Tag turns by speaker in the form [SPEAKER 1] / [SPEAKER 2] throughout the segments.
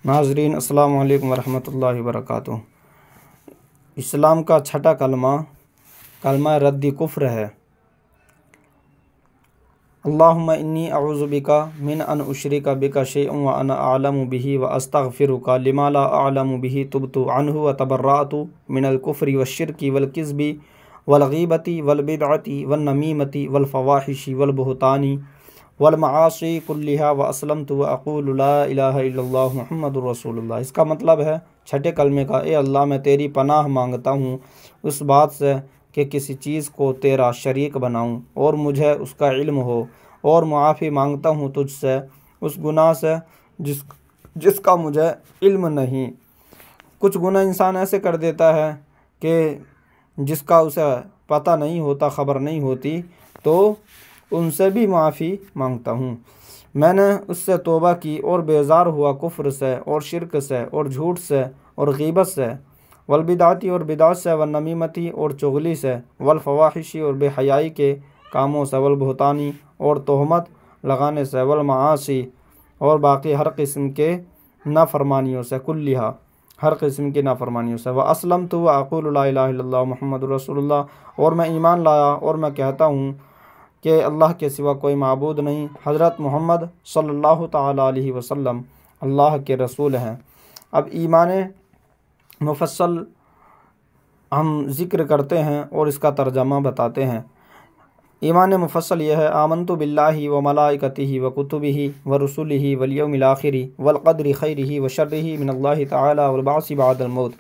[SPEAKER 1] ناظرین السلام علیکم ورحمۃ اللہ وبرکاتہ۔ اسلام کا چھٹا کلمہ رد کفر ہے۔ اللہم انی اعوذ بک من ان اشرک بک شیئا وانا اعلم به واستغفرک لما لا اعلم به تبت عنہ وتبرأت من الکفر والشرک والکذب والغیبۃ والبدعۃ والنمیمۃ والفواحش والبہتان والمعاصی کلھا واسلمت واقول لا الہ الا اللہ محمد رسول اللہ۔ اس کا مطلب ہے چھٹے کلمے کا، اے اللہ میں تیری پناہ مانگتا ہوں اس بات سے کہ کسی چیز کو تیرا شریک بناؤں اور مجھے اس کا علم ہو، اور معافی مانگتا ہوں تجھ سے اس گناہ سے جس کا مجھے علم نہیں۔ کچھ گناہ انسان ایسے کر دیتا ہے کہ جس کا اسے پتہ نہیں ہوتا، خبر نہیں ہوتی، تو ان سے بھی معافی مانگتا ہوں۔ میں نے اس سے توبہ کی اور بیزار ہوا کفر سے اور شرک سے اور جھوٹ سے اور غیبت سے، والبدعتی اور بدعت سے، والنمیمتی اور چغلی سے، والفواحشی اور بے حیائی کے کاموں سے، والبہتانی اور تہمت لگانے سے، والمعاصی اور باقی ہر قسم کے نافرمانیوں سے، کلھا ہر قسم کی نافرمانیوں سے، واسلمت واقول لا الہ الا اللہ محمد رسول اللہ، اور میں ایمان لایا اور میں کہتا ہوں کہ اللہ کے سوا کوئی معبود نہیں، حضرت محمد صلی اللہ تعالیٰ علیہ وسلم اللہ کے رسول ہیں۔ اب ایمان مفصل ہم ذکر کرتے ہیں اور اس کا ترجمہ بتاتے ہیں۔ ایمان مفصل یہ ہے: آمنت باللہ وملائکتہ وکتبہ ورسلہ والیوم الآخر والقدر خیرہ وشرہ من اللہ تعالیٰ والبعث بعد الموت،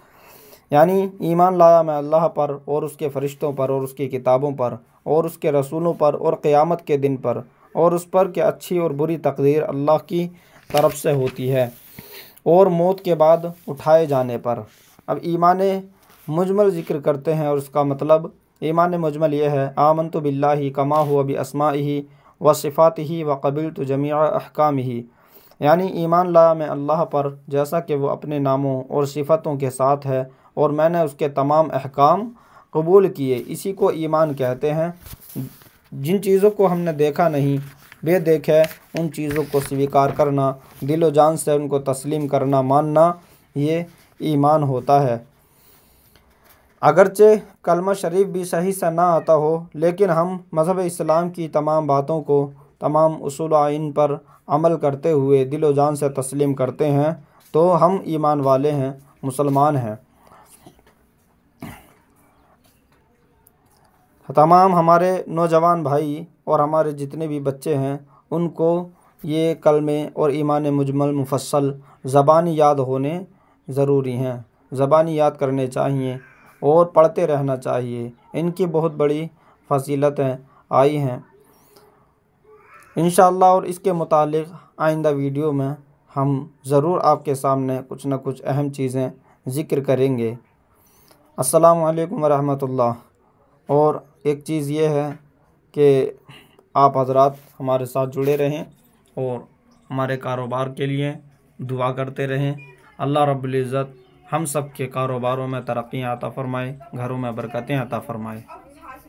[SPEAKER 1] یعنی ایمان لایا میں اللہ پر اور اس کے فرشتوں پر اور اس کی کتابوں پر اور اس کے رسولوں پر اور قیامت کے دن پر، اور اس پر کہ اچھی اور بری تقدیر اللہ کی طرف سے ہوتی ہے، اور موت کے بعد اٹھائے جانے پر۔ اب ایمان مجمل ذکر کرتے ہیں اور اس کا مطلب ایمان مجمل یہ ہے: آمنت باللہ کما ہوا باسمائہ وصفاتہ وقبلت جمیع احکامہ، یعنی ایمان لایا میں اللہ پر جیسا کہ وہ اپنے ناموں اور صفتوں کے ساتھ ہے، اور میں نے اس کے تمام احکام قبول کیے۔ اسی کو ایمان کہتے ہیں۔ جن چیزوں کو ہم نے دیکھا نہیں، بے دیکھے ان چیزوں کو سویکار کرنا، دل و جان سے ان کو تسلیم کرنا، ماننا، یہ ایمان ہوتا ہے۔ اگرچہ کلمہ شریف بھی صحیح سے نہ آتا ہو، لیکن ہم مذہب اسلام کی تمام باتوں کو، تمام اصول و آئین پر عمل کرتے ہوئے دل و جان سے تسلیم کرتے ہیں تو ہم ایمان والے ہیں، مسلمان ہیں۔ تمام ہمارے نوجوان بھائی اور ہمارے جتنے بھی بچے ہیں ان کو یہ کلمے اور ایمان مجمل مفصل زبانی یاد ہونے ضروری ہیں، زبانی یاد کرنے چاہیے اور پڑھتے رہنا چاہیے۔ ان کی بہت بڑی فضیلتیں آئی ہیں انشاءاللہ، اور اس کے متعلق آئندہ ویڈیو میں ہم ضرور آپ کے سامنے کچھ نہ کچھ اہم چیزیں ذکر کریں گے۔ السلام علیکم ورحمۃ اللہ۔ اور ایک چیز یہ ہے کہ آپ حضرات ہمارے ساتھ جڑے رہیں اور ہمارے کاروبار کے لیے دعا کرتے رہیں۔ اللہ رب العزت ہم سب کے کاروباروں میں ترقیاں عطا فرمائے، گھروں میں برکتیں عطا فرمائے۔